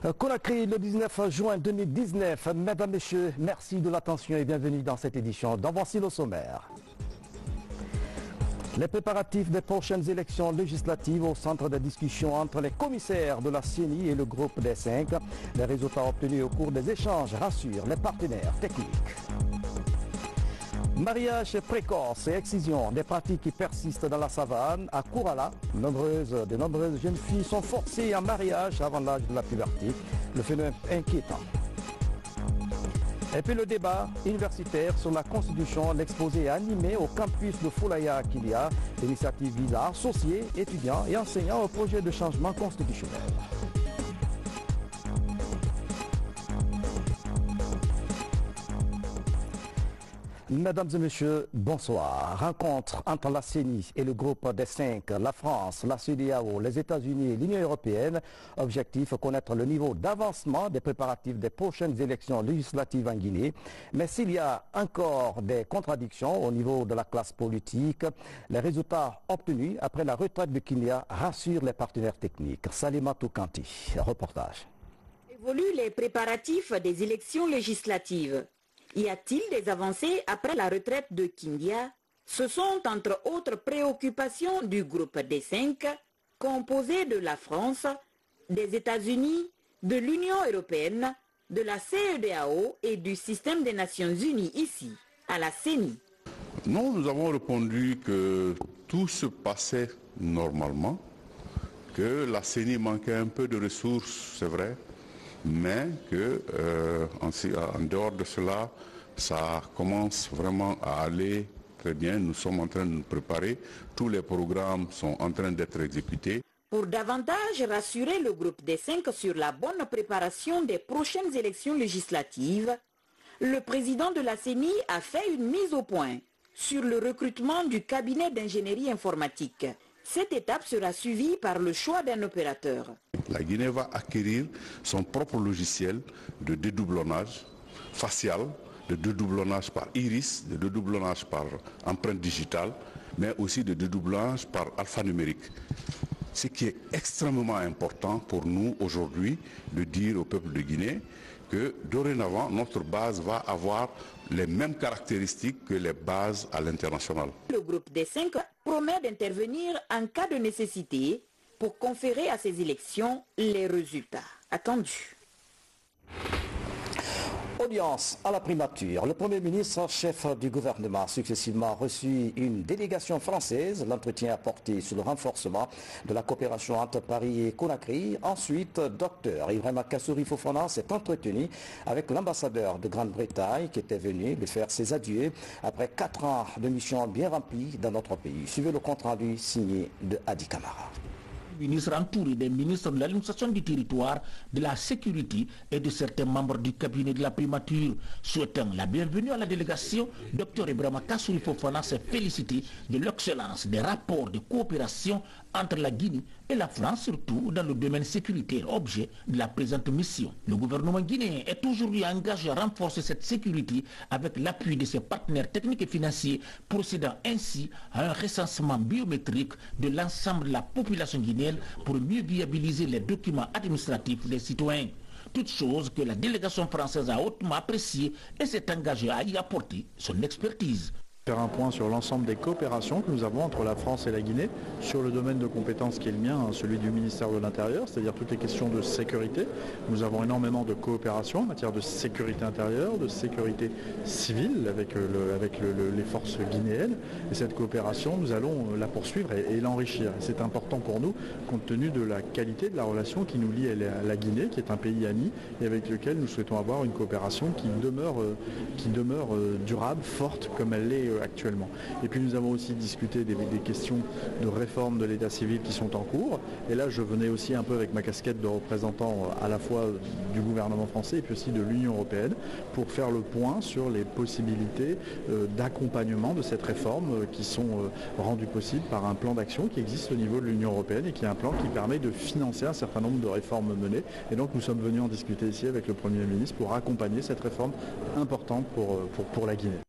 Conakry le 19 juin 2019. Mesdames, Messieurs, merci de l'attention et bienvenue dans cette édition. Dans voici le sommaire. Les préparatifs des prochaines élections législatives au centre de discussion entre les commissaires de la CENI et le groupe des 5. Les résultats obtenus au cours des échanges rassurent les partenaires techniques. Mariage précoce et excision, des pratiques qui persistent dans la savane. À Kourala, de nombreuses jeunes filles sont forcées en mariage avant l'âge de la puberté. Le phénomène inquiétant. Et puis le débat universitaire sur la Constitution, l'exposé animé au campus de Foulaya à Kilia. L'initiative vise à associer étudiants et enseignants au projet de changement constitutionnel. Mesdames et messieurs, bonsoir. Rencontre entre la CENI et le groupe des 5, la France, la CEDEAO, les États-Unis et l'Union européenne. Objectif, connaître le niveau d'avancement des préparatifs des prochaines élections législatives en Guinée. Mais s'il y a encore des contradictions au niveau de la classe politique, les résultats obtenus après la retraite de Kilia rassurent les partenaires techniques. Salima Toukanti, reportage. Évoluent les préparatifs des élections législatives. Y a-t-il des avancées après la retraite de Kindia? Ce sont entre autres préoccupations du groupe des 5, composé de la France, des États-Unis, de l'Union européenne, de la CEDEAO et du système des Nations Unies ici, à la CENI. Non, nous avons répondu que tout se passait normalement, que la CENI manquait un peu de ressources, c'est vrai, mais que en dehors de cela, ça commence vraiment à aller très bien. Nous sommes en train de nous préparer. Tous les programmes sont en train d'être exécutés. Pour davantage rassurer le groupe des 5 sur la bonne préparation des prochaines élections législatives, le président de la CENI a fait une mise au point sur le recrutement du cabinet d'ingénierie informatique. Cette étape sera suivie par le choix d'un opérateur. La Guinée va acquérir son propre logiciel de dédoublonnage facial, de dédoublonnage par iris, de dédoublonnage par empreinte digitale, mais aussi de dédoublonnage par alphanumérique. Ce qui est extrêmement important pour nous aujourd'hui de dire au peuple de Guinée que dorénavant notre base va avoir les mêmes caractéristiques que les bases à l'international. Le groupe des 5 promet d'intervenir en cas de nécessité pour conférer à ces élections les résultats attendus. Audience à la primature. Le Premier ministre, chef du gouvernement, a successivement reçu une délégation française. L'entretien a porté sur le renforcement de la coopération entre Paris et Conakry. Ensuite, Dr Ibrahima Kassouri Fofana s'est entretenu avec l'ambassadeur de Grande-Bretagne qui était venu lui faire ses adieux après 4 ans de mission bien remplie dans notre pays. Suivez le compte-rendu signé de Hadi Kamara. Ministre entouré des ministres de l'administration du territoire, de la sécurité et de certains membres du cabinet de la primature. Souhaitant la bienvenue à la délégation, Dr Ibrahima Kassouri Fofana s'est félicité de l'excellence des rapports de coopération entre la Guinée et la France, surtout dans le domaine sécuritaire, objet de la présente mission. Le gouvernement guinéen est aujourd'hui engagé à renforcer cette sécurité avec l'appui de ses partenaires techniques et financiers, procédant ainsi à un recensement biométrique de l'ensemble de la population guinéenne pour mieux viabiliser les documents administratifs des citoyens. Toute chose que la délégation française a hautement appréciée et s'est engagée à y apporter son expertise. Faire un point sur l'ensemble des coopérations que nous avons entre la France et la Guinée sur le domaine de compétences qui est le mien, celui du ministère de l'Intérieur, c'est-à-dire toutes les questions de sécurité. Nous avons énormément de coopération en matière de sécurité intérieure, de sécurité civile avec les forces guinéennes. Et cette coopération, nous allons la poursuivre et l'enrichir. C'est important pour nous compte tenu de la qualité de la relation qui nous lie à la Guinée, qui est un pays ami et avec lequel nous souhaitons avoir une coopération qui demeure durable, forte comme elle l'est actuellement. Et puis nous avons aussi discuté des questions de réforme de l'état civil qui sont en cours. Et là, je venais aussi un peu avec ma casquette de représentant à la fois du gouvernement français et puis aussi de l'Union européenne pour faire le point sur les possibilités d'accompagnement de cette réforme qui sont rendues possibles par un plan d'action qui existe au niveau de l'Union européenne et qui est un plan qui permet de financer un certain nombre de réformes menées. Et donc nous sommes venus en discuter ici avec le Premier ministre pour accompagner cette réforme importante pour la Guinée.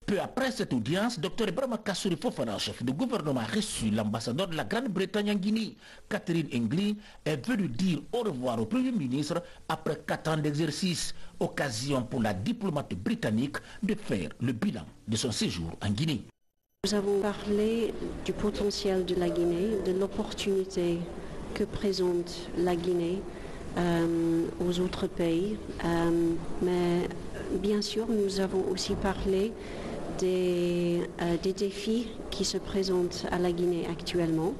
Peu après cette audience, Dr Ibrahima Kassouri Fofana, chef de gouvernement, a reçu l'ambassadeur de la Grande-Bretagne en Guinée. Catherine Engli est venue dire au revoir au Premier ministre après 4 ans d'exercice. Occasion pour la diplomate britannique de faire le bilan de son séjour en Guinée. Nous avons parlé du potentiel de la Guinée, de l'opportunité que présente la Guinée aux autres pays. Mais bien sûr, nous avons aussi parlé des défis qui se présentent à la Guinée actuellement.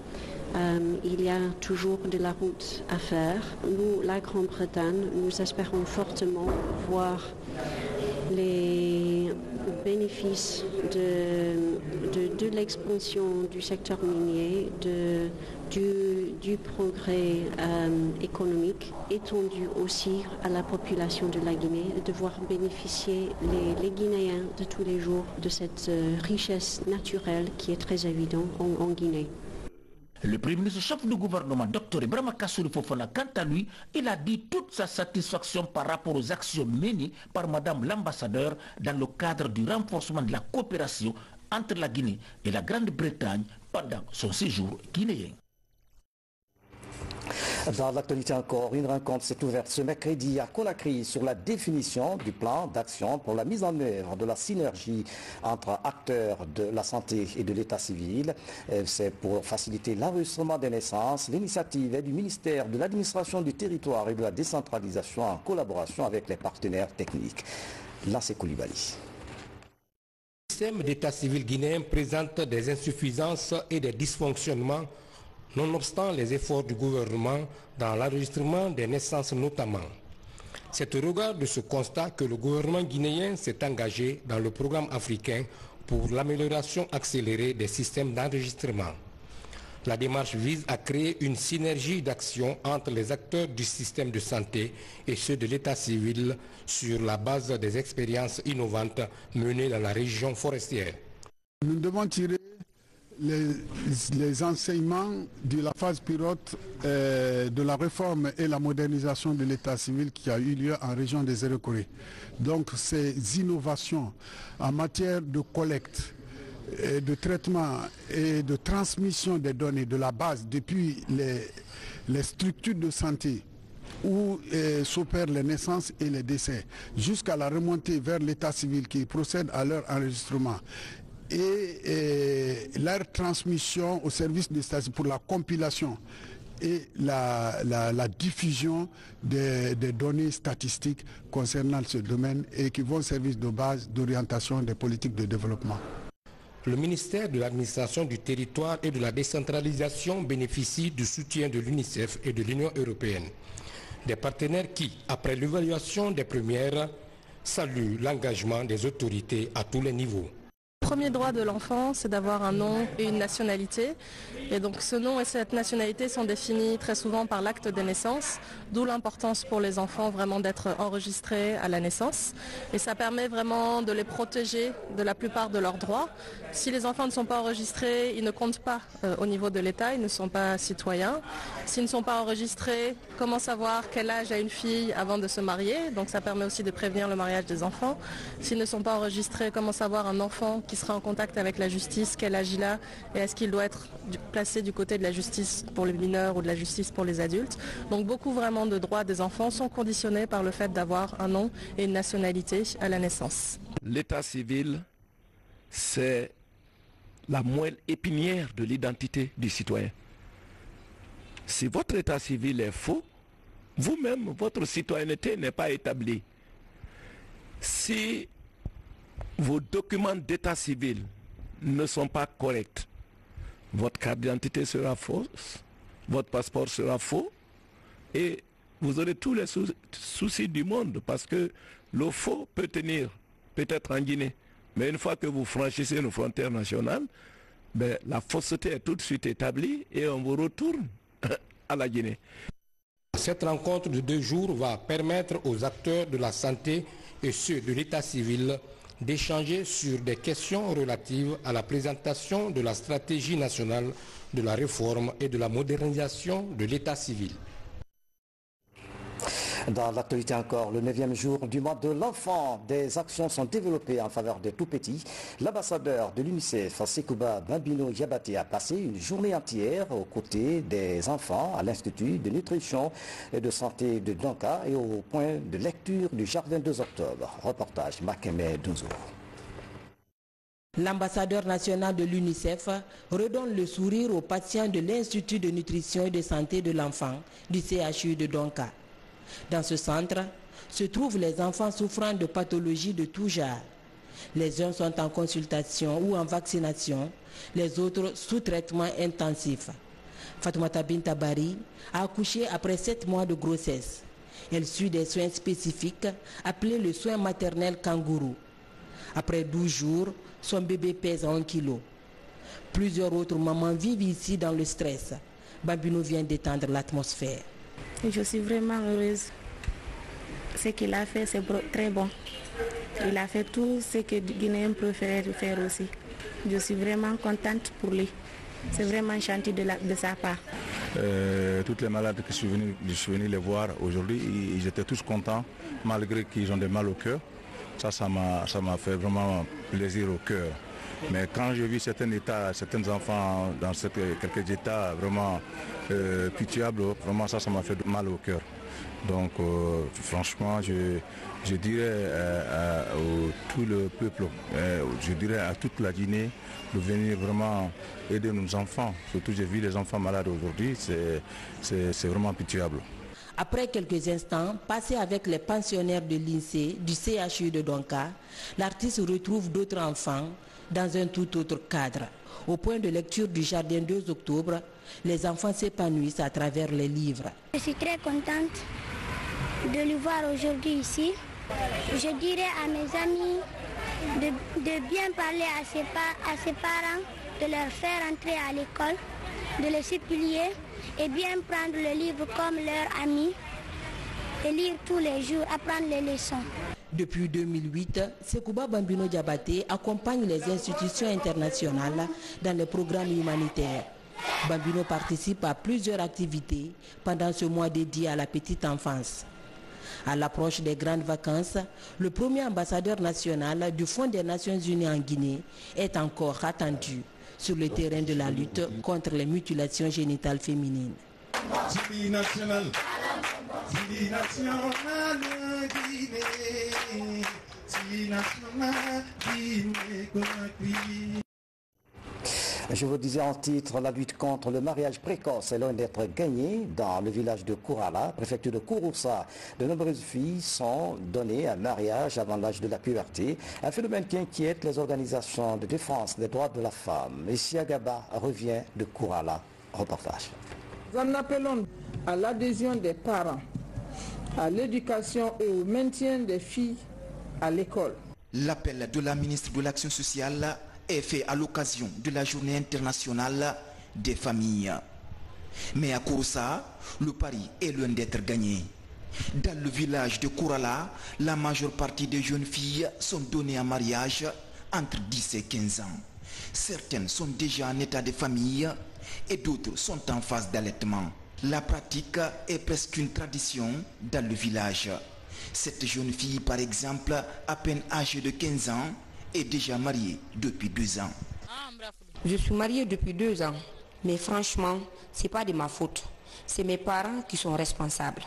Il y a toujours de la route à faire. Nous, la Grande-Bretagne, nous espérons fortement voir les bénéfices de l'expansion du secteur minier, du progrès économique étendu aussi à la population de la Guinée, de voir bénéficier les Guinéens de tous les jours de cette richesse naturelle qui est très évidente en Guinée. Le Premier ministre chef du gouvernement, Dr Ibrahima Kassouri Fofana, quant à lui, il a dit toute sa satisfaction par rapport aux actions menées par Madame l'ambassadeur dans le cadre du renforcement de la coopération entre la Guinée et la Grande-Bretagne pendant son séjour guinéen. Dans l'actualité encore, une rencontre s'est ouverte ce mercredi à Conakry sur la définition du plan d'action pour la mise en œuvre de la synergie entre acteurs de la santé et de l'état civil. C'est pour faciliter l'enregistrement des naissances. L'initiative est du ministère de l'administration du territoire et de la décentralisation en collaboration avec les partenaires techniques. Là, c'est Koulibaly. Le système d'état civil guinéen présente des insuffisances et des dysfonctionnements nonobstant les efforts du gouvernement dans l'enregistrement des naissances notamment. C'est au regard de ce constat que le gouvernement guinéen s'est engagé dans le programme africain pour l'amélioration accélérée des systèmes d'enregistrement. La démarche vise à créer une synergie d'action entre les acteurs du système de santé et ceux de l'état civil sur la base des expériences innovantes menées dans la région forestière. Nous devons tirer les enseignements de la phase pilote de la réforme et la modernisation de l'état civil qui a eu lieu en région des Zéro-Corée. Donc ces innovations en matière de collecte, de traitement et de transmission des données de la base depuis les structures de santé où s'opèrent les naissances et les décès, jusqu'à la remontée vers l'état civil qui procède à leur enregistrement, et leur transmission au service de station pour la compilation et la diffusion des données statistiques concernant ce domaine et qui vont servir de base d'orientation des politiques de développement. Le ministère de l'administration du territoire et de la décentralisation bénéficie du soutien de l'UNICEF et de l'Union européenne. Des partenaires qui, après l'évaluation des premières, saluent l'engagement des autorités à tous les niveaux. Le premier droit de l'enfant, c'est d'avoir un nom et une nationalité. Et donc ce nom et cette nationalité sont définis très souvent par l'acte de naissance, d'où l'importance pour les enfants vraiment d'être enregistrés à la naissance. Et ça permet vraiment de les protéger de la plupart de leurs droits. Si les enfants ne sont pas enregistrés, ils ne comptent pas au niveau de l'État, ils ne sont pas citoyens. S'ils ne sont pas enregistrés, comment savoir quel âge a une fille avant de se marier? Donc ça permet aussi de prévenir le mariage des enfants. S'ils ne sont pas enregistrés, comment savoir un enfant qui sera en contact avec la justice, quel âge il a et est-ce qu'il doit être placé du côté de la justice pour les mineurs ou de la justice pour les adultes. Donc beaucoup vraiment de droits des enfants sont conditionnés par le fait d'avoir un nom et une nationalité à la naissance. L'état civil, c'est la moelle épinière de l'identité du citoyen. Si votre état civil est faux, vous-même, votre citoyenneté n'est pas établie. Si vos documents d'état civil ne sont pas corrects, votre carte d'identité sera fausse, votre passeport sera faux et vous aurez tous les soucis du monde parce que le faux peut tenir peut-être en Guinée. Mais une fois que vous franchissez nos frontières nationales, la fausseté est tout de suite établie et on vous retourne à la Guinée. Cette rencontre de 2 jours va permettre aux acteurs de la santé et ceux de l'état civil d'échanger sur des questions relatives à la présentation de la stratégie nationale de la réforme et de la modernisation de l'état civil. Dans l'actualité encore, le 9e jour du mois de l'enfant, des actions sont développées en faveur des tout-petits. L'ambassadeur de l'UNICEF, Sekouba Bambino Diabaté, a passé une journée entière aux côtés des enfants à l'Institut de nutrition et de santé de Donka et au point de lecture du Jardin 2 octobre. Reportage Makeme Dunzo. L'ambassadeur national de l'UNICEF redonne le sourire aux patients de l'Institut de nutrition et de santé de l'enfant du CHU de Donka. Dans ce centre se trouvent les enfants souffrant de pathologies de tout genre. Les uns sont en consultation ou en vaccination, les autres sous traitement intensif. Fatoumata Bintabari a accouché après 7 mois de grossesse. Elle suit des soins spécifiques appelés le soin maternel kangourou. Après 12 jours, son bébé pèse 1 kg. Plusieurs autres mamans vivent ici dans le stress. Bambino vient d'étendre l'atmosphère. Je suis vraiment heureuse. Ce qu'il a fait, c'est très bon. Il a fait tout ce que les Guinéens préfèrent faire aussi. Je suis vraiment contente pour lui. C'est vraiment gentil de sa part. Toutes les malades que je suis venu les voir aujourd'hui, ils étaient tous contents, malgré qu'ils ont des mal au cœur. Ça m'a fait vraiment plaisir au cœur. Mais quand j'ai vu certains enfants dans quelques états vraiment pitiables, vraiment ça m'a fait mal au cœur. Donc franchement, je dirais à tout le peuple, je dirais à toute la Guinée de venir vraiment aider nos enfants. Surtout j'ai vu les enfants malades aujourd'hui, c'est vraiment pitiable. Après quelques instants passés avec les pensionnaires de l'INSEE du CHU de Donka, l'artiste retrouve d'autres enfants dans un tout autre cadre. Au point de lecture du Jardin 2 octobre, les enfants s'épanouissent à travers les livres. Je suis très contente de le voir aujourd'hui ici. Je dirais à mes amis de bien parler à ses parents, de leur faire entrer à l'école, de les supplier et bien prendre le livre comme leur ami et lire tous les jours, apprendre les leçons. Depuis 2008, Sekouba Bambino Diabaté accompagne les institutions internationales dans les programmes humanitaires. Bambino participe à plusieurs activités pendant ce mois dédié à la petite enfance. À l'approche des grandes vacances, le premier ambassadeur national du Fonds des Nations Unies en Guinée est encore attendu sur le terrain de la lutte contre les mutilations génitales féminines. Je vous disais en titre, la lutte contre le mariage précoce est loin d'être gagnée. Dans le village de Kourala, préfecture de Kouroussa, de nombreuses filles sont données à mariage avant l'âge de la puberté, un phénomène qui inquiète les organisations de défense des droits de la femme. Isia Gaba revient de Kourala. Reportage. Nous en appelons à l'adhésion des parents, à l'éducation et au maintien des filles à l'école. L'appel de la ministre de l'Action sociale est fait à l'occasion de la journée internationale des familles. Mais à Kouroussa, le pari est loin d'être gagné. Dans le village de Kourala, la majeure partie des jeunes filles sont données en mariage entre 10 et 15 ans. Certaines sont déjà en état de famille et d'autres sont en phase d'allaitement. La pratique est presque une tradition dans le village. Cette jeune fille, par exemple, à peine âgée de 15 ans, est déjà mariée depuis 2 ans. Je suis mariée depuis 2 ans, mais franchement, ce n'est pas de ma faute. C'est mes parents qui sont responsables.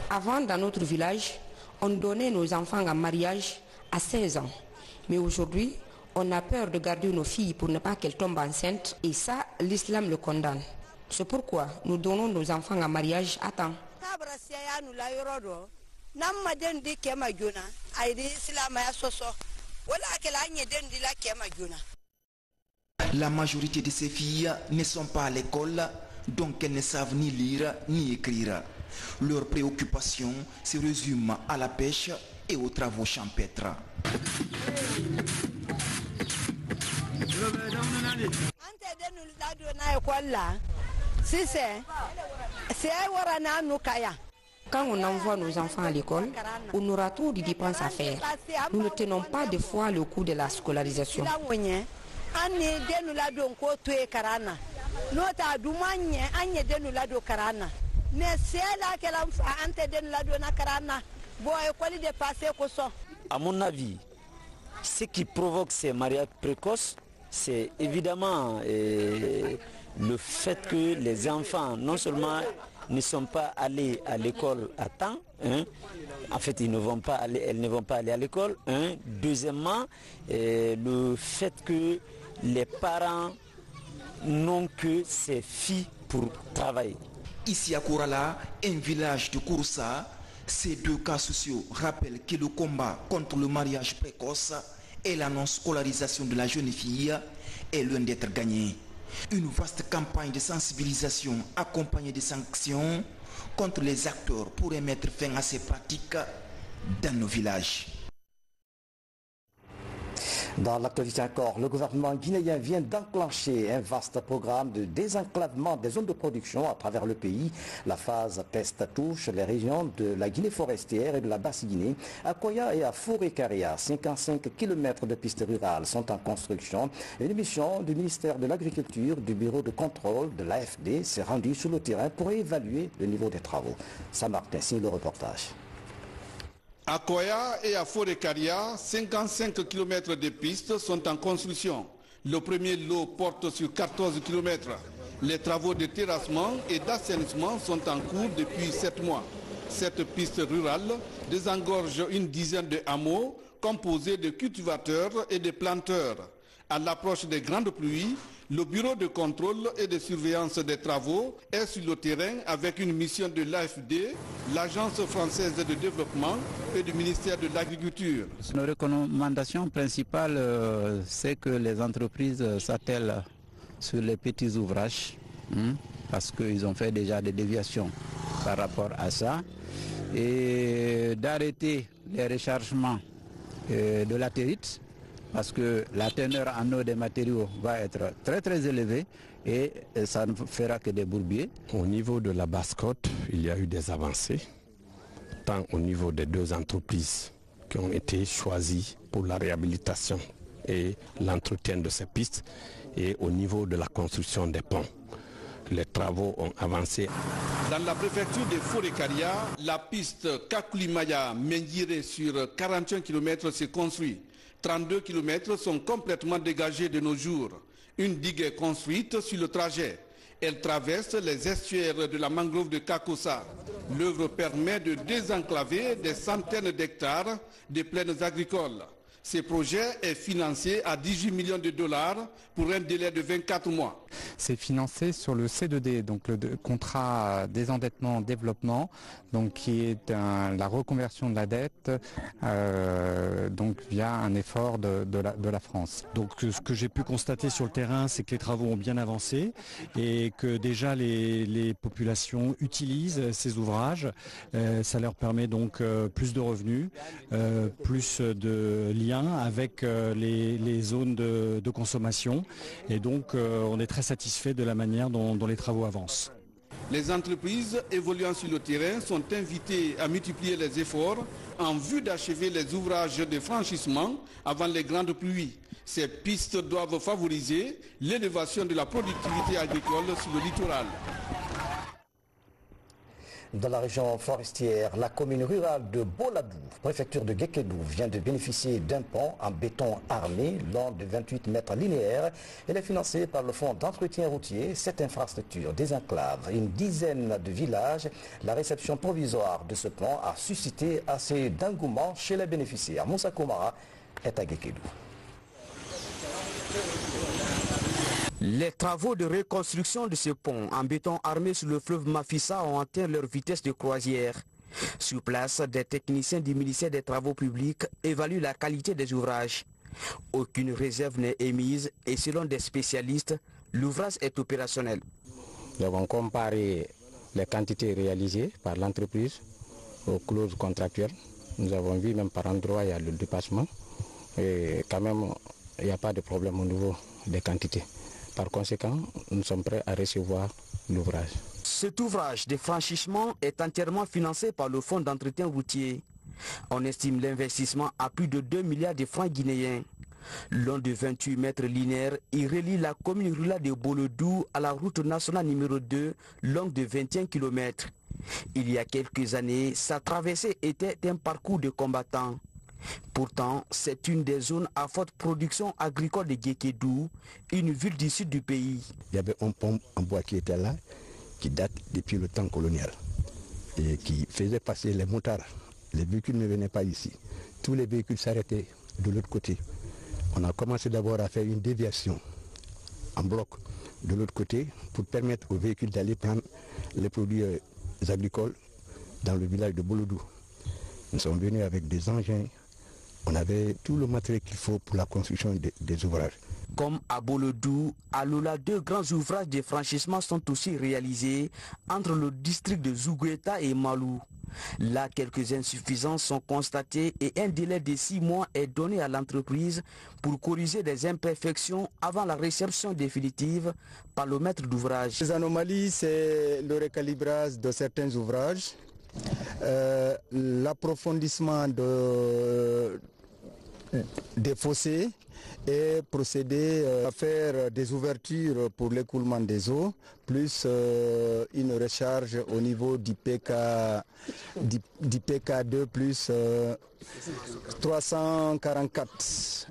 Avant, dans notre village, on donnait nos enfants en mariage à 16 ans. Mais aujourd'hui, on a peur de garder nos filles pour ne pas qu'elles tombent enceintes. Et ça, l'islam le condamne. C'est pourquoi nous donnons nos enfants en mariage à temps. La majorité de ces filles ne sont pas à l'école, donc elles ne savent ni lire ni écrire. Leur préoccupation se résume à la pêche et aux travaux champêtres. Quand on envoie nos enfants à l'école, on aura trop de dépenses à faire. Nous ne tenons pas de fois le coût de la scolarisation. nota dumanye anye denu lado karana ne sela que l'enfant ante denu lado na karana boy école de passer ko so. À mon avis, ce qui provoque ces mariages précoces, c'est évidemment le fait que les enfants non seulement ne sont pas allés à l'école à temps, hein, en fait elles ne vont pas aller à l'école, hein. Deuxièmement, le fait que les parents n'ont que ces filles pour travailler. Ici à Kourala, un village de Kouroussa, ces deux cas sociaux rappellent que le combat contre le mariage précoce et la non-scolarisation de la jeune fille est loin d'être gagné. Une vaste campagne de sensibilisation accompagnée de sanctions contre les acteurs pourrait mettre fin à ces pratiques dans nos villages. Dans l'actualité encore, le gouvernement guinéen vient d'enclencher un vaste programme de désenclavement des zones de production à travers le pays. La phase peste touche les régions de la Guinée forestière et de la Basse-Guinée. À Koya et à Fouré-Karia, 55 km de pistes rurales sont en construction. Une mission du ministère de l'Agriculture, du bureau de contrôle de l'AFD s'est rendue sur le terrain pour évaluer le niveau des travaux. Saint-Martin signe le reportage. À Koya et à Fouré-Karia, 55 km de pistes sont en construction. Le premier lot porte sur 14 km. Les travaux de terrassement et d'assainissement sont en cours depuis 7 mois. Cette piste rurale désengorge une dizaine de hameaux composés de cultivateurs et de planteurs. À l'approche des grandes pluies, le bureau de contrôle et de surveillance des travaux est sur le terrain avec une mission de l'AFD, l'Agence française de développement et du ministère de l'Agriculture. Nos recommandations principales, c'est que les entreprises s'attellent sur les petits ouvrages, parce qu'ils ont fait déjà des déviations par rapport à ça, et d'arrêter les rechargements de latérite, parce que la teneur en eau des matériaux va être très élevée et ça ne fera que des bourbiers. Au niveau de la Basse-Côte, il y a eu des avancées, tant au niveau des deux entreprises qui ont été choisies pour la réhabilitation et l'entretien de ces pistes, et au niveau de la construction des ponts. Les travaux ont avancé. Dans la préfecture de Fouré-Karia, la piste Kakulimaya-Menjire sur 41 km se construit. 32 km sont complètement dégagés de nos jours. Une digue est construite sur le trajet. Elle traverse les estuaires de la mangrove de Kakossa. L'œuvre permet de désenclaver des centaines d'hectares de plaines agricoles. Ce projet est financé à 18 millions de dollars pour un délai de 24 mois. C'est financé sur le C2D, donc le contrat désendettement développement, donc qui est la reconversion de la dette donc via un effort de la France. Donc ce que j'ai pu constater sur le terrain, c'est que les travaux ont bien avancé et que déjà les populations utilisent ces ouvrages. Ça leur permet donc plus de revenus, plus de liens avec les zones de consommation, et donc on est très satisfait de la manière dont les travaux avancent. Les entreprises évoluant sur le terrain sont invitées à multiplier les efforts en vue d'achever les ouvrages de franchissement avant les grandes pluies. Ces pistes doivent favoriser l'élévation de la productivité agricole sur le littoral. Dans la région forestière, la commune rurale de Boladou, préfecture de Guékédou, vient de bénéficier d'un pont en béton armé long de 28 mètres linéaires. Elle est financée par le fonds d'entretien routier. Cette infrastructure désenclave une dizaine de villages. La réception provisoire de ce pont a suscité assez d'engouement chez les bénéficiaires. Moussa Koumara est à Guékédou. Les travaux de reconstruction de ce pont en béton armé sur le fleuve Mafissa ont atteint leur vitesse de croisière. Sur place, des techniciens du ministère des Travaux publics évaluent la qualité des ouvrages. Aucune réserve n'est émise et selon des spécialistes, l'ouvrage est opérationnel. Nous avons comparé les quantités réalisées par l'entreprise aux clauses contractuelles. Nous avons vu même par endroit il y a le dépassement et quand même il n'y a pas de problème au niveau des quantités. Par conséquent, nous sommes prêts à recevoir l'ouvrage. Cet ouvrage de franchissement est entièrement financé par le fonds d'entretien routier. On estime l'investissement à plus de 2 milliards de francs guinéens. Long de 28 mètres linéaires, il relie la commune rurale de Bolodou à la route nationale numéro 2, longue de 21 km. Il y a quelques années, sa traversée était un parcours de combattants. Pourtant, c'est une des zones à forte production agricole de Guékédou, une ville du sud du pays. Il y avait un pont en bois qui était là, qui date depuis le temps colonial et qui faisait passer les motards. Les véhicules ne venaient pas ici. Tous les véhicules s'arrêtaient de l'autre côté. On a commencé d'abord à faire une déviation en bloc de l'autre côté pour permettre aux véhicules d'aller prendre les produits agricoles dans le village de Bolodou. Nous sommes venus avec des engins. On avait tout le matériel qu'il faut pour la construction des ouvrages. Comme à Bolodou, à Lola, 2 grands ouvrages de franchissement sont aussi réalisés entre le district de Zougueta et Malou. Là, quelques insuffisances sont constatées et un délai de 6 mois est donné à l'entreprise pour corriger des imperfections avant la réception définitive par le maître d'ouvrage. Les anomalies, c'est le recalibrage de certains ouvrages, l'approfondissement des fossés et procéder à faire des ouvertures pour l'écoulement des eaux, plus une recharge au niveau du PK2 plus 344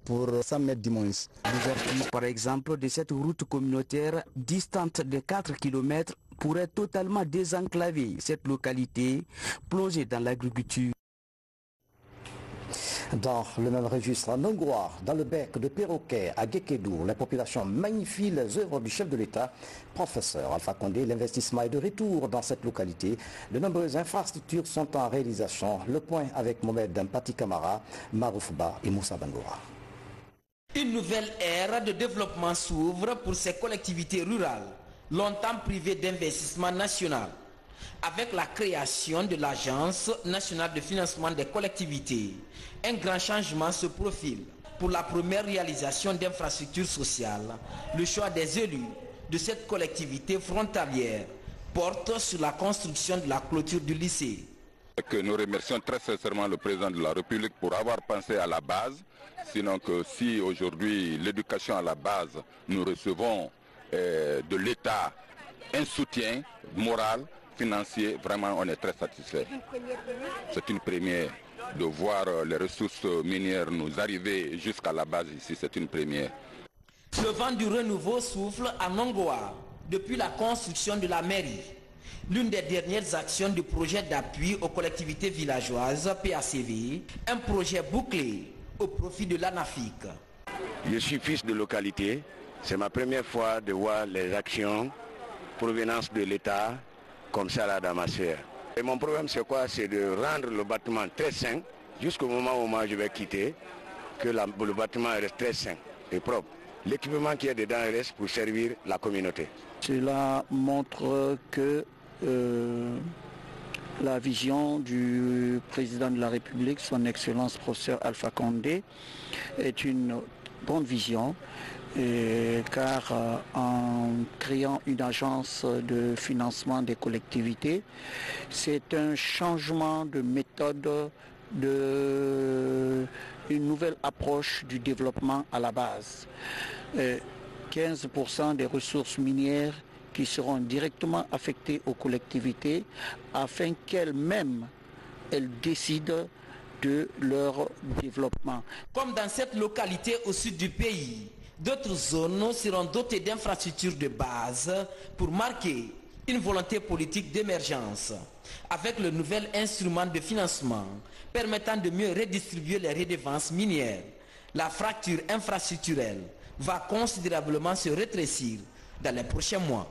pour 100 mètres du moins. L'ouverture par exemple de cette route communautaire distante de 4 km pourrait totalement désenclaver cette localité plongée dans l'agriculture. Dans le même registre, à Nongwa, dans le bec de perroquet à Guékédou, la population magnifie les œuvres du chef de l'État, professeur Alpha Condé. L'investissement est de retour dans cette localité. De nombreuses infrastructures sont en réalisation. Le point avec Mohamed Mpati Kamara, Maroufba et Moussa Bangoura. Une nouvelle ère de développement s'ouvre pour ces collectivités rurales, longtemps privées d'investissement national. Avec la création de l'Agence nationale de financement des collectivités, un grand changement se profile. Pour la première réalisation d'infrastructures sociales, le choix des élus de cette collectivité frontalière porte sur la construction de la clôture du lycée. Que nous remercions très sincèrement le président de la République pour avoir pensé à la base, sinon que si aujourd'hui l'éducation à la base, nous recevons de l'État un soutien moral, financier, vraiment on est très satisfait. C'est une première de voir les ressources minières nous arriver jusqu'à la base ici, c'est une première. Le vent du renouveau souffle à Nongwa depuis la construction de la mairie. L'une des dernières actions du projet d'appui aux collectivités villageoises, PACV, un projet bouclé au profit de l'ANAFIC. Je suis fils de localité, c'est ma première fois de voir les actions provenance de l'État comme ça là dans ma sphère. Et mon problème c'est quoi? C'est de rendre le bâtiment très sain jusqu'au moment où moi je vais quitter, que le bâtiment reste très sain et propre. L'équipement qui est dedans reste pour servir la communauté. Cela montre que la vision du président de la République, son Excellence professeur Alpha Condé, est une bonne vision. Car en créant une agence de financement des collectivités, c'est un changement de méthode, une nouvelle approche du développement à la base. 15% des ressources minières qui seront directement affectées aux collectivités afin qu'elles-mêmes décident de leur développement. Comme dans cette localité au sud du pays, d'autres zones seront dotées d'infrastructures de base pour marquer une volonté politique d'émergence. Avec le nouvel instrument de financement permettant de mieux redistribuer les redevances minières, la fracture infrastructurelle va considérablement se rétrécir dans les prochains mois.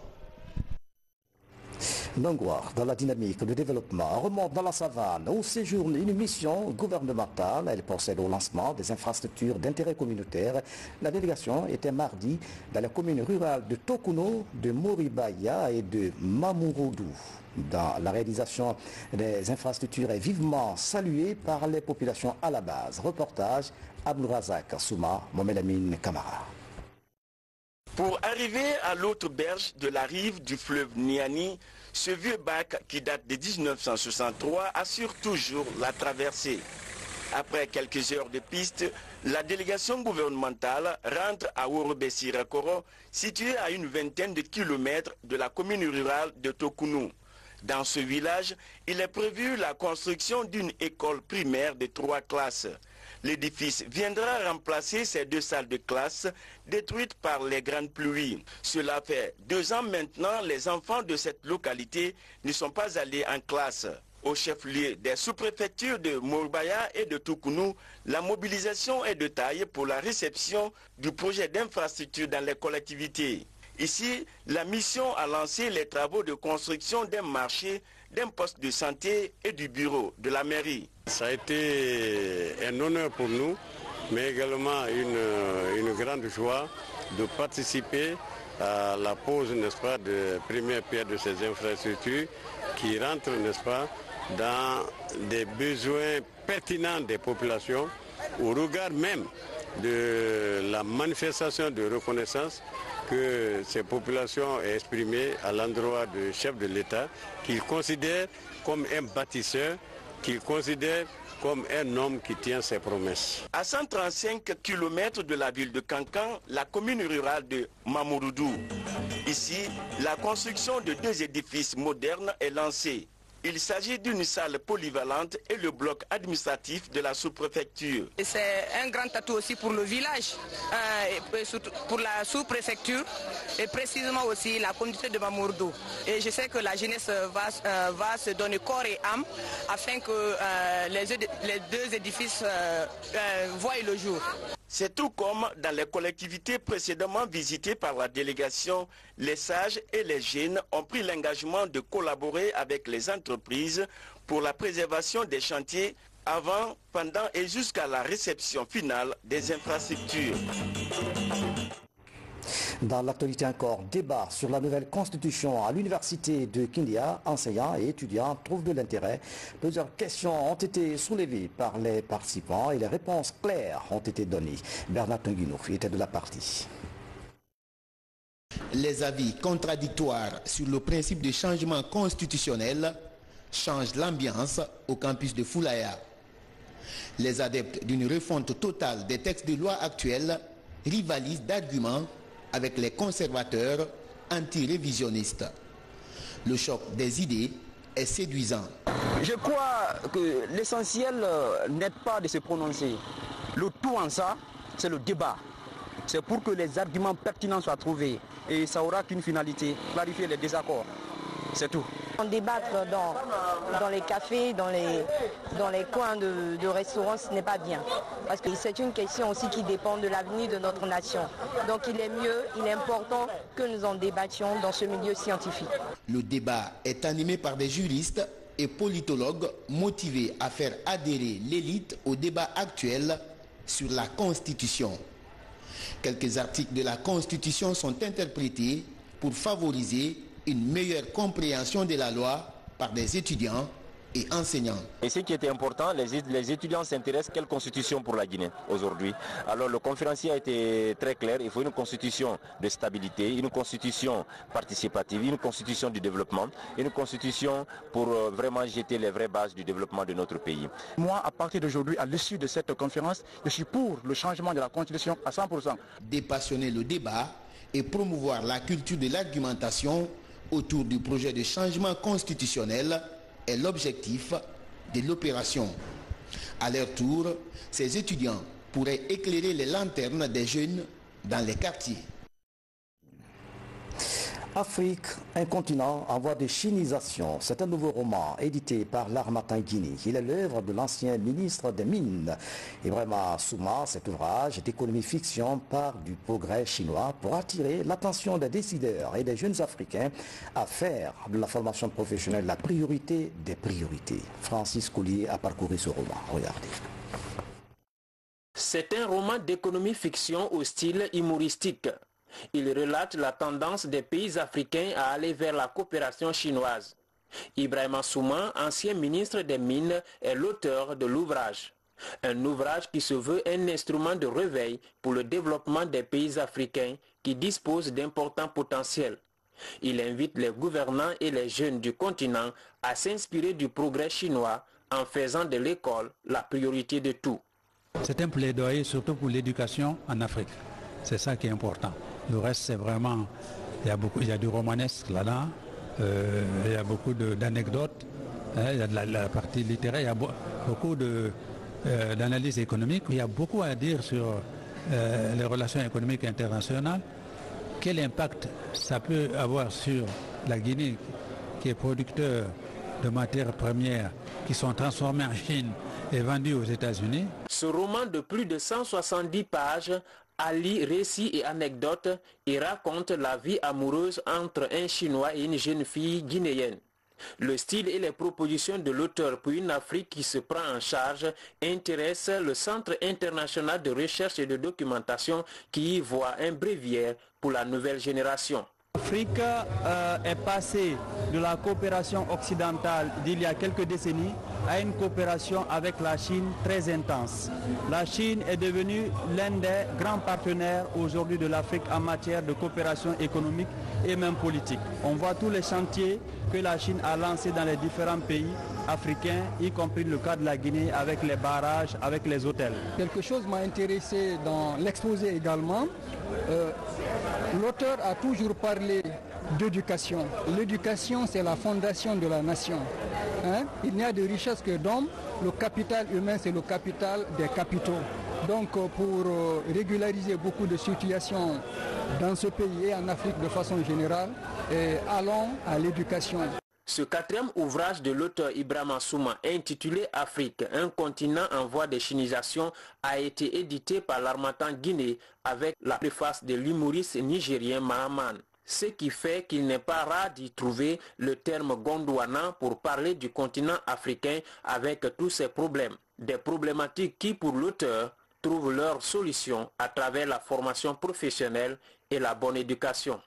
Nongwa, dans la dynamique de développement, remonte dans la savane où séjourne une mission gouvernementale. Elle procède au lancement des infrastructures d'intérêt communautaire. La délégation était mardi dans la commune rurale de Tokuno, de Moribaya et de Mamurudu. Dans la réalisation des infrastructures est vivement saluée par les populations à la base. Reportage Abdourazak Souma, Mohamed Kamara. Pour arriver à l'autre berge de la rive du fleuve Niani, ce vieux bac qui date de 1963 assure toujours la traversée. Après quelques heures de piste, la délégation gouvernementale rentre à Worobessi-Rakoro, situé à une vingtaine de kilomètres de la commune rurale de Tokounou. Dans ce village, il est prévu la construction d'une école primaire de 3 classes. L'édifice viendra remplacer ces 2 salles de classe détruites par les grandes pluies. Cela fait 2 ans maintenant, les enfants de cette localité ne sont pas allés en classe. Au chef-lieu des sous-préfectures de Morbaya et de Tokounou, la mobilisation est de taille pour la réception du projet d'infrastructure dans les collectivités. Ici, la mission a lancé les travaux de construction d'un marché, d'un poste de santé et du bureau de la mairie. Ça a été un honneur pour nous, mais également une grande joie de participer à la pose, n'est-ce pas, de première pierre de ces infrastructures qui rentrent, n'est-ce pas, dans des besoins pertinents des populations, au regard même de la manifestation de reconnaissance que ces populations ont exprimée à l'endroit du chef de l'État, qu'ils considèrent comme un bâtisseur, qu'ils considèrent comme un homme qui tient ses promesses. À 135 km de la ville de Kankan, la commune rurale de Mamouroudou. Ici, la construction de 2 édifices modernes est lancée. Il s'agit d'une salle polyvalente et le bloc administratif de la sous-préfecture. C'est un grand atout aussi pour le village, et surtout pour la sous-préfecture et précisément aussi la communauté de Mamouroudou. Et je sais que la jeunesse va se donner corps et âme afin que les 2 édifices voient le jour. C'est tout comme dans les collectivités précédemment visitées par la délégation, les sages et les jeunes ont pris l'engagement de collaborer avec les entreprises pour la préservation des chantiers avant, pendant et jusqu'à la réception finale des infrastructures. Dans l'actualité encore, débat sur la nouvelle constitution à l'université de Kindia. Enseignants et étudiants trouvent de l'intérêt. Plusieurs questions ont été soulevées par les participants et les réponses claires ont été données. Bernard Tanguino était de la partie. Les avis contradictoires sur le principe de changement constitutionnel changent l'ambiance au campus de Foulaya. Les adeptes d'une refonte totale des textes de loi actuels rivalisent d'arguments avec les conservateurs anti-révisionnistes. Le choc des idées est séduisant. Je crois que l'essentiel n'est pas de se prononcer. Le tout en ça, c'est le débat. C'est pour que les arguments pertinents soient trouvés. Et ça aura qu'une finalité, clarifier les désaccords. C'est tout. On débattre dans les cafés, dans les coins de restaurants, ce n'est pas bien. Parce que c'est une question aussi qui dépend de l'avenir de notre nation. Donc il est important que nous en débattions dans ce milieu scientifique. Le débat est animé par des juristes et politologues motivés à faire adhérer l'élite au débat actuel sur la Constitution. Quelques articles de la Constitution sont interprétés pour favoriser une meilleure compréhension de la loi par des étudiants et enseignants. Et ce qui était important, les étudiants s'intéressent quelle constitution pour la Guinée aujourd'hui. Alors le conférencier a été très clair, il faut une constitution de stabilité, une constitution participative, une constitution du développement, une constitution pour vraiment jeter les vraies bases du développement de notre pays. Moi, à partir d'aujourd'hui, à l'issue de cette conférence, je suis pour le changement de la constitution à 100%. Dépassionner le débat et promouvoir la culture de l'argumentation autour du projet de changement constitutionnel est l'objectif de l'opération. À leur tour, ces étudiants pourraient éclairer les lanternes des jeunes dans les quartiers. Afrique, un continent en voie de chinisation. C'est un nouveau roman édité par l'Harmattan Guinée. Il est l'œuvre de l'ancien ministre des Mines. Ibrahima Souma, cet ouvrage d'économie-fiction part du progrès chinois pour attirer l'attention des décideurs et des jeunes Africains à faire de la formation professionnelle la priorité des priorités. Francis Collier a parcouru ce roman. Regardez. C'est un roman d'économie-fiction au style humoristique. Il relate la tendance des pays africains à aller vers la coopération chinoise. Ibrahima Souma, ancien ministre des Mines, est l'auteur de l'ouvrage. Un ouvrage qui se veut un instrument de réveil pour le développement des pays africains qui disposent d'importants potentiels. Il invite les gouvernants et les jeunes du continent à s'inspirer du progrès chinois en faisant de l'école la priorité de tout. C'est un plaidoyer surtout pour l'éducation en Afrique. C'est ça qui est important. Le reste, c'est vraiment, il y a du romanesque là-dedans, il y a beaucoup d'anecdotes, il y a de la partie littéraire, il y a beaucoup d'analyses économiques. Il y a beaucoup à dire sur les relations économiques internationales. Quel impact ça peut avoir sur la Guinée, qui est producteur de matières premières qui sont transformées en Chine et vendues aux États-Unis. Ce roman de plus de 170 pages allie récits et anecdotes et raconte la vie amoureuse entre un Chinois et une jeune fille guinéenne. Le style et les propositions de l'auteur pour une Afrique qui se prend en charge intéressent le Centre international de recherche et de documentation qui y voit un bréviaire pour la nouvelle génération. L'Afrique est passée de la coopération occidentale d'il y a quelques décennies à une coopération avec la Chine très intense. La Chine est devenue l'un des grands partenaires aujourd'hui de l'Afrique en matière de coopération économique et même politique. On voit tous les chantiers que la Chine a lancés dans les différents pays africains, y compris le cas de la Guinée avec les barrages, avec les hôtels. Quelque chose m'a intéressé dans l'exposé également. L'auteur a toujours parlé d'éducation. L'éducation, c'est la fondation de la nation. Il n'y a de richesse que d'hommes. Le capital humain, c'est le capital des capitaux. Donc, pour régulariser beaucoup de situations dans ce pays et en Afrique de façon générale, allons à l'éducation. Ce quatrième ouvrage de l'auteur Ibrahima Souma, intitulé Afrique, un continent en voie de chinisation, a été édité par l'Harmattan Guinée avec la préface de l'humoriste nigérien Mahaman. Ce qui fait qu'il n'est pas rare d'y trouver le terme Gondwana pour parler du continent africain avec tous ses problèmes. Des problématiques qui, pour l'auteur, trouvent leur solution à travers la formation professionnelle et la bonne éducation.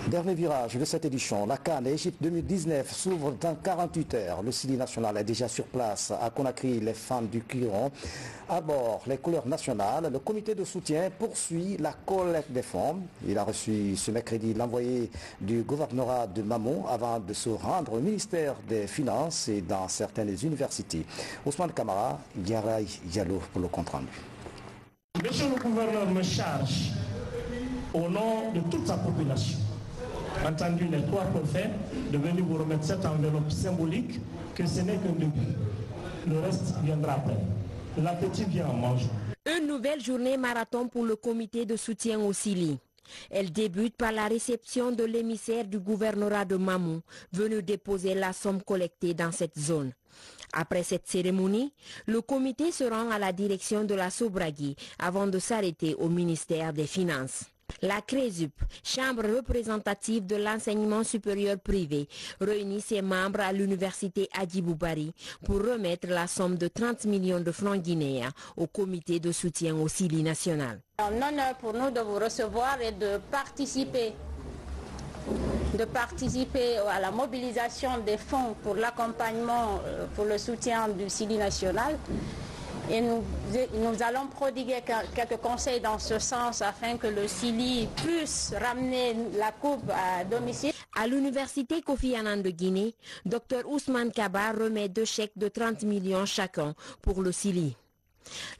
Dernier virage de cette édition, la CAN Égypte 2019 s'ouvre dans 48 heures. Le Sili national est déjà sur place à Conakry. Les fans du Kiron abordent les couleurs nationales. Le comité de soutien poursuit la collecte des fonds. Il a reçu ce mercredi l'envoyé du gouvernorat de Mamou avant de se rendre au ministère des Finances et dans certaines universités. Ousmane Kamara, Diaray Diallo pour le compte rendu. Monsieur le gouverneur me charge au nom de toute sa population, entendu les trois préfets, de venir vous remettre cette enveloppe symbolique que ce n'est qu'un début. Le reste viendra après. L'appétit vient en mangeant. Une nouvelle journée marathon pour le comité de soutien au Sili. Elle débute par la réception de l'émissaire du gouvernorat de Mamou, venu déposer la somme collectée dans cette zone. Après cette cérémonie, le comité se rend à la direction de la Sobragui avant de s'arrêter au ministère des Finances. La CRESUP, chambre représentative de l'enseignement supérieur privé, réunit ses membres à l'université Hadjibou Bari pour remettre la somme de 30 millions de francs guinéens au comité de soutien au Sili national. C'est un honneur pour nous de vous recevoir et de participer à la mobilisation des fonds pour l'accompagnement, pour le soutien du Sili national. Et nous allons prodiguer quelques conseils dans ce sens afin que le Sili puisse ramener la coupe à domicile. À l'université Kofi Annan de Guinée, Dr Ousmane Kaba remet 2 chèques de 30 millions chacun pour le Sili.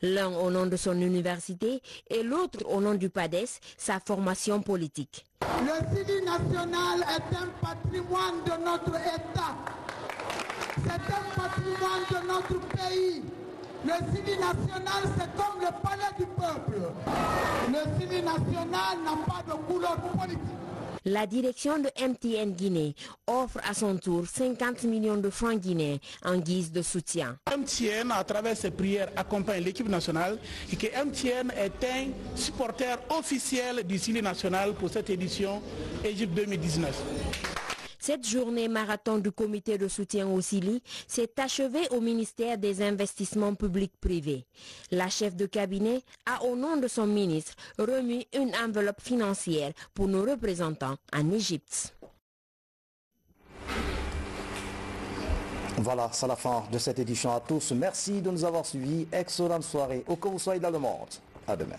L'un au nom de son université et l'autre au nom du PADES, sa formation politique. Le Sili national est un patrimoine de notre État. C'est un patrimoine de notre pays. Le Sili national, c'est comme le palais du peuple. Le Sili national n'a pas de couleur politique. La direction de MTN Guinée offre à son tour 50 millions de francs guinéens en guise de soutien. MTN, à travers ses prières, accompagne l'équipe nationale et que MTN est un supporter officiel du Sili national pour cette édition Égypte 2019. Cette journée marathon du comité de soutien au Sili s'est achevée au ministère des investissements publics privés. La chef de cabinet a, au nom de son ministre, remis une enveloppe financière pour nos représentants en Égypte. Voilà, c'est la fin de cette édition à tous. Merci de nous avoir suivis. Excellente soirée, où que vous soyez dans le monde. À demain.